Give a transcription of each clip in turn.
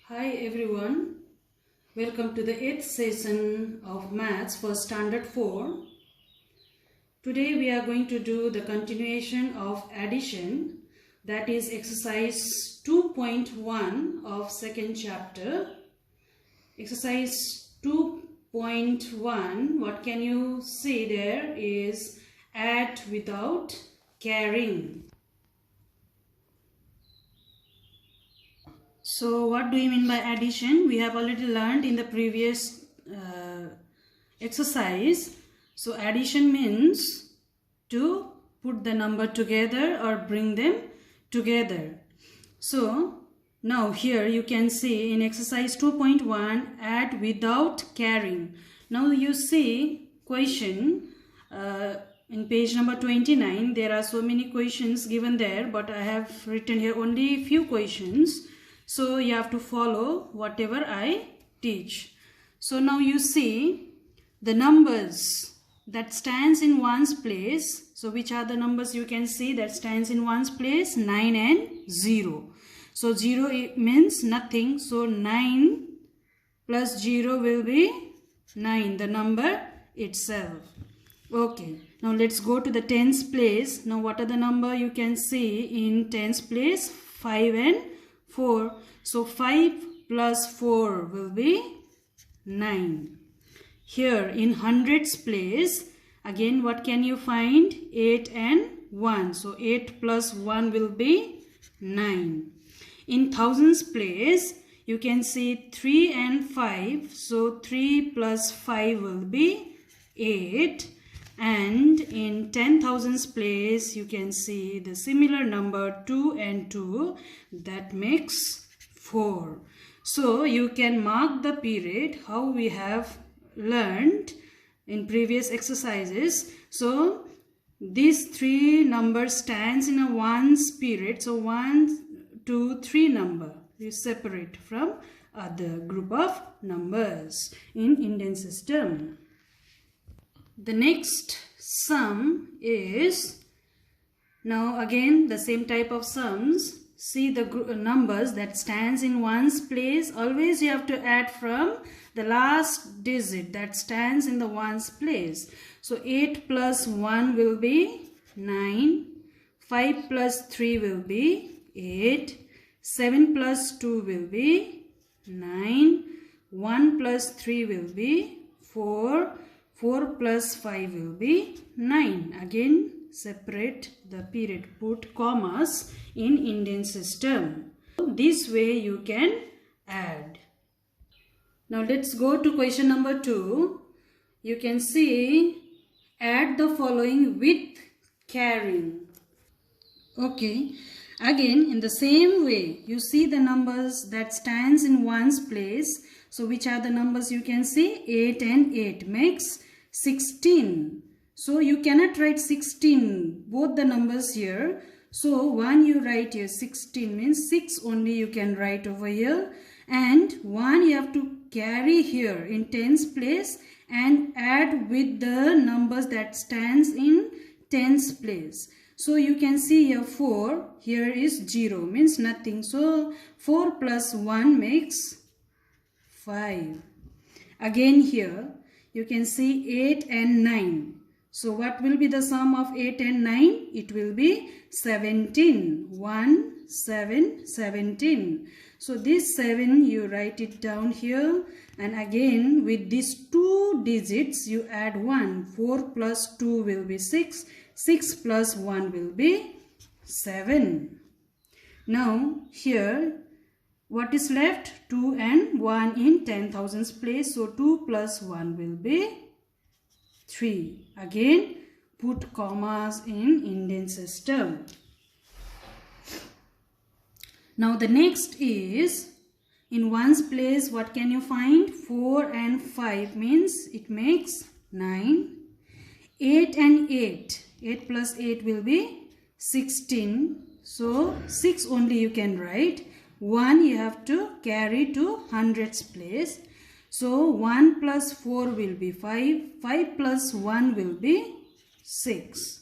Hi everyone, welcome to the 8th session of Maths for Standard 4. Today we are going to do the continuation of addition, that is exercise 2.1 of second chapter. Exercise 2.1, what can you see there is add without carrying. So what do you mean by addition? We have already learned in the previous exercise. So addition means to put the number together or bring them together. So now here you can see in exercise 2.1 add without carrying. Now you see question in page number 29. There are so many questions given there, but I have written here only few questions. So you have to follow whatever I teach. So now you see the numbers that stands in one's place. So which are the numbers you can see that stands in one's place? 9 and 0. So 0 means nothing. So 9 plus 0 will be 9, the number itself. Okay. Now let's go to the tens place. Now what are the number you can see in tens place? 5 and 4. So 5 plus 4 will be 9. Here in hundreds place, again what can you find? 8 and 1. So 8 plus 1 will be 9. In thousands place, you can see 3 and 5. So 3 plus 5 will be 8. And in 10,000s place, you can see the similar number 2 and 2, that makes 4. So you can mark the period how we have learned in previous exercises. So these three numbers stands in a ones period. So 1, 2, 3 number is separate from other group of numbers in Indian system. The next sum is, now again the same type of sums. See the numbers that stands in ones place. Always you have to add from the last digit that stands in the ones place. So 8 plus 1 will be 9. 5 plus 3 will be 8. 7 plus 2 will be 9. 1 plus 3 will be 4. 4 plus 5 will be 9. Again, separate the period. Put commas in Indian system. This way you can add. Now let's go to question number 2. You can see add the following with carrying. Okay. Again, in the same way, you see the numbers that stands in ones place. So which are the numbers you can see? 8 and 8 makes 16. So you cannot write 16, both the numbers here. So 1 you write here, 16 means 6 only you can write over here. And 1 you have to carry here in tens place and add with the numbers that stands in tens place. So you can see here 4, here is 0, means nothing. So 4 plus 1 makes 5. Again here, you can see 8 and 9. So what will be the sum of 8 and 9? It will be 17. 1, 7, 17. So this 7 you write it down here. And again with these two digits you add 1. 4 plus 2 will be 6. 6 plus 1 will be 7. Now here what is left? 2 and 1 in 10,000s place. So 2 plus 1 will be 3. Again put commas in Indian system. Now the next is in ones place, what can you find? 4 and 5 means it makes 9. 8 and 8. 8 plus 8 will be 16. So 6 only you can write. 1 you have to carry to hundreds place. So 1 plus 4 will be 5. 5 plus 1 will be 6.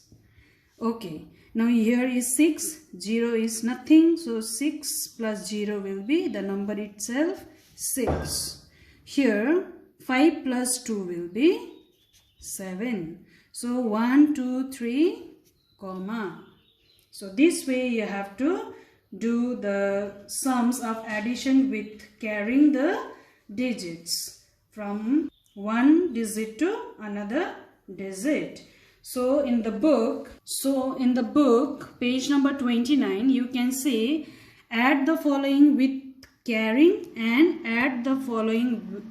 Okay. Now here is 6, 0 is nothing, so 6 plus 0 will be the number itself, 6. Here 5 plus 2 will be 7. So 1, 2, 3, comma. So this way you have to do the sums of addition with carrying the digits from one digit to another digit. So in the book, page number 29, you can say add the following with carrying and add the following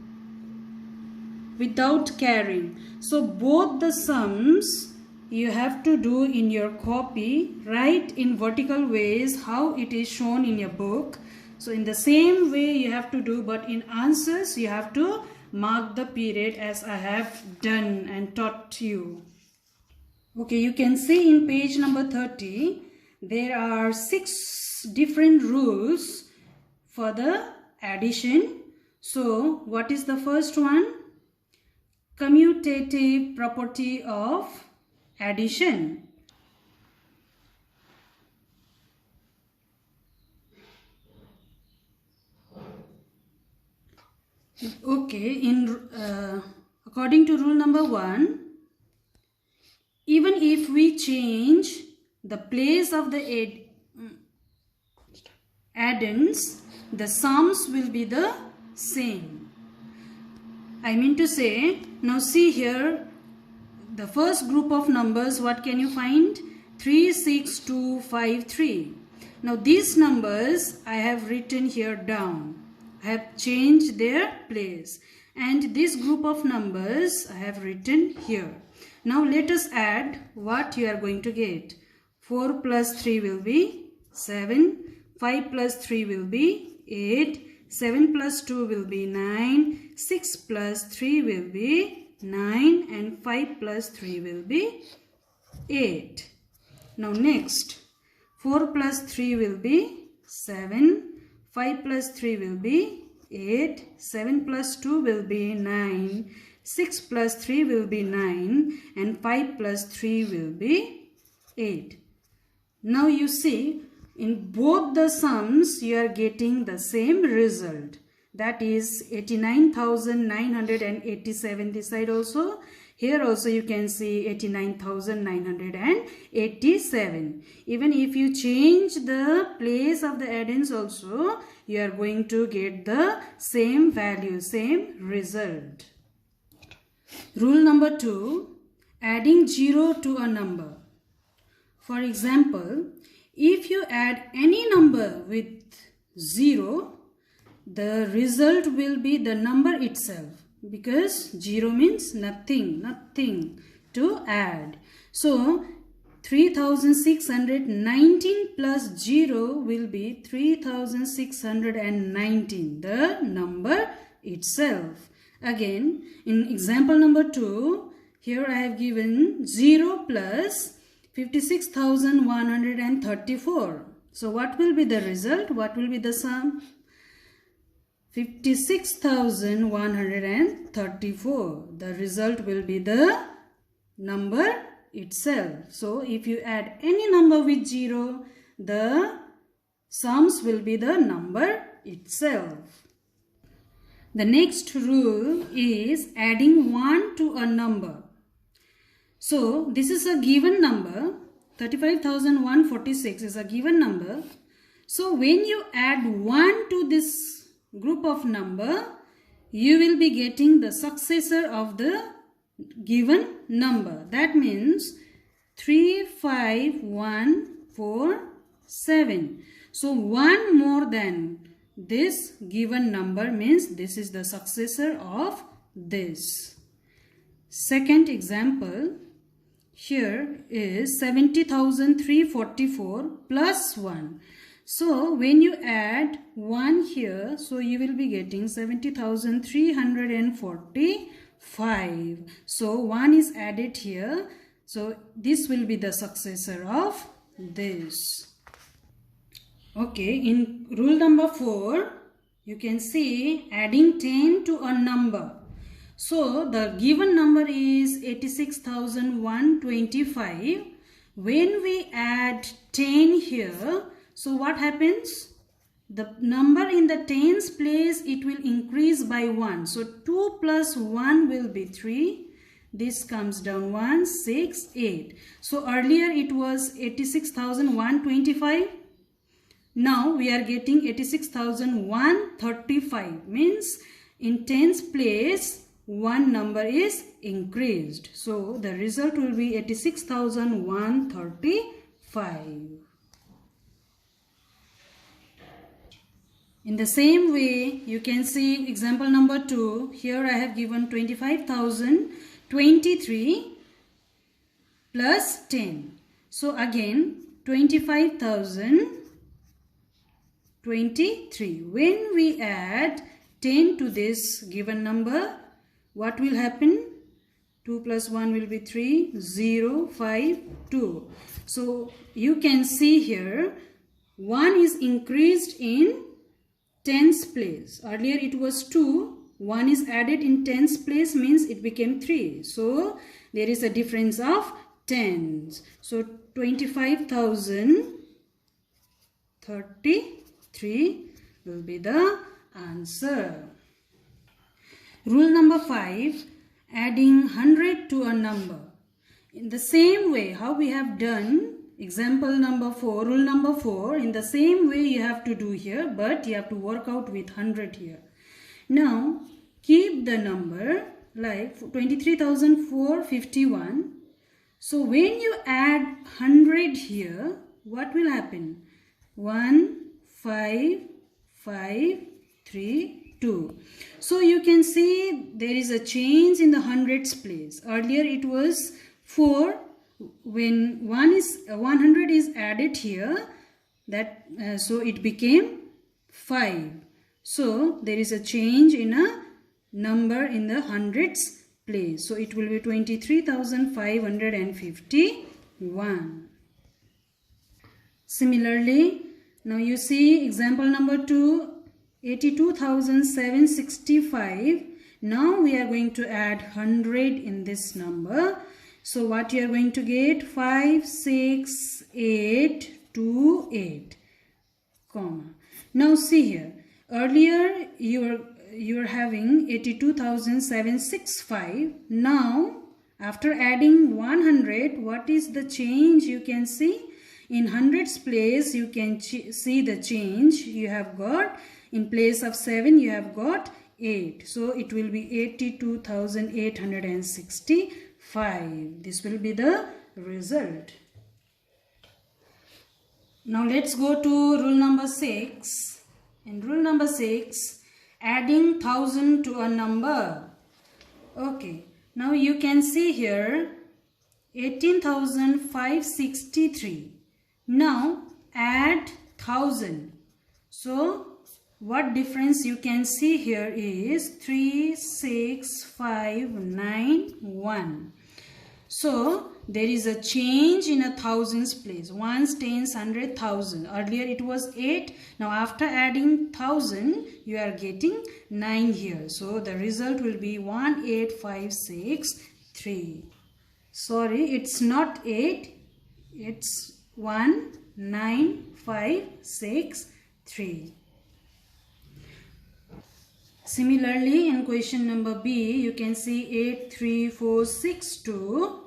without carrying. So both the sums you have to do in your copy, write in vertical ways how it is shown in your book. So in the same way you have to do, but in answers you have to mark the period as I have done and taught you. Okay, you can see in page number 30, there are 6 different rules for the addition. So what is the first one? Commutative property of addition. Okay, according to rule number 1, even if we change the place of the addends, the sums will be the same. I mean to say, now see here, the first group of numbers, what can you find? 3, 6, 2, 5, 3. Now these numbers I have written here down. I have changed their place. And this group of numbers I have written here. Now let us add what you are going to get. 4 plus 3 will be 7. 5 plus 3 will be 8. 7 plus 2 will be 9. 6 plus 3 will be 9. And 5 plus 3 will be 8. Now next, 4 plus 3 will be 7. 5 plus 3 will be 8. 7 plus 2 will be 9. 6 plus 3 will be 9. And 5 plus 3 will be 8. Now you see, in both the sums you are getting the same result. That is 89,987 this side also. Here also you can see 89,987. Even if you change the place of the addends also, you are going to get the same value, same result. Rule number 2, adding 0 to a number. For example, if you add any number with 0, the result will be the number itself, because 0 means nothing to add. So 3619 plus 0 will be 3619, the number itself. Again, in example number 2, here I have given 0 plus 56,134. So what will be the result? What will be the sum? 56,134. The result will be the number itself. So if you add any number with 0, the sums will be the number itself. The next rule is adding 1 to a number. So this is a given number. 35,146 is a given number. So when you add 1 to this group of number, you will be getting the successor of the given number. That means 35147. So 1 more than this given number means this is the successor of this. Second example, here is 70,344 plus 1. So when you add 1 here, so you will be getting 70,345. So 1 is added here. So this will be the successor of this. Okay, in rule number 4, you can see adding 10 to a number. So the given number is 86,125. when we add 10 here, so what happens? The number in the tens place, it will increase by 1. So 2 plus 1 will be 3. This comes down 1, 6, 8. So earlier it was 86,125. Now we are getting 86,135. Means in tens place, one number is increased. So the result will be 86,135. In the same way, you can see example number 2. Here I have given 25,023 plus 10. So again 25,023. When we add 10 to this given number, what will happen? 2 plus 1 will be 3, 0, 5, 2. So you can see here 1 is increased in tens place. Earlier it was 2. 1 is added in tens place, means it became 3. So there is a difference of tens. So 25,033 will be the answer. Rule number 5, adding 100 to a number. In the same way how we have done example number 4, rule number 4, in the same way you have to do here, but you have to work out with 100 here. Now keep the number like 23,451. So when you add 100 here, what will happen? 1, 5, 5, 3, 2. So you can see there is a change in the hundreds place. Earlier it was 4. When 100 is added here, that so it became 5. So there is a change in a number in the hundreds place. So it will be 23,551. Similarly, now you see example number 2, 82,765. Now we are going to add 100 in this number. So what you are going to get? 5, 6, 8, 2, 8, comma. Now see here. Earlier you are having 82,765. Now after adding 100, what is the change you can see? In hundreds place you can see the change. You have got, in place of 7 you have got 8. So it will be 82,865. This will be the result. Now let's go to rule number 6. In rule number 6, adding 1000 to a number. Okay, now you can see here 18,563. Now add 1000. So what difference you can see here is 36591. So there is a change in a thousands place. Ones, tens, hundred, thousand. Earlier it was 8. Now after adding 1000, you are getting 9 here. So the result will be 18563. Sorry, it's not 8. It's 19563. Similarly, in question number B, you can see 83462.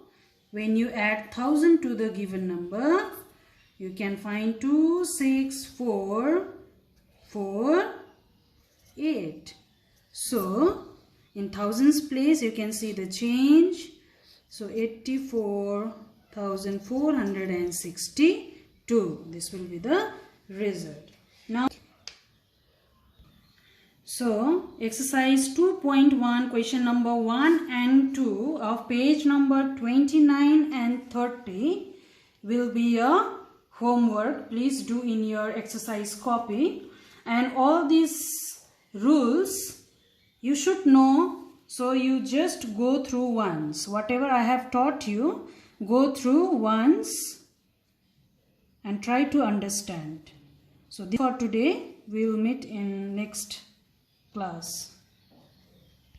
When you add 1000 to the given number, you can find 26448. So, in thousands place, you can see the change. So, 84,462. This will be the result. Now, so, exercise 2.1, question number 1 and 2 of page number 29 and 30 will be a homework. Please do in your exercise copy. And all these rules you should know. So, you just go through once. Whatever I have taught you, go through once and try to understand. So, for today, we will meet in next class.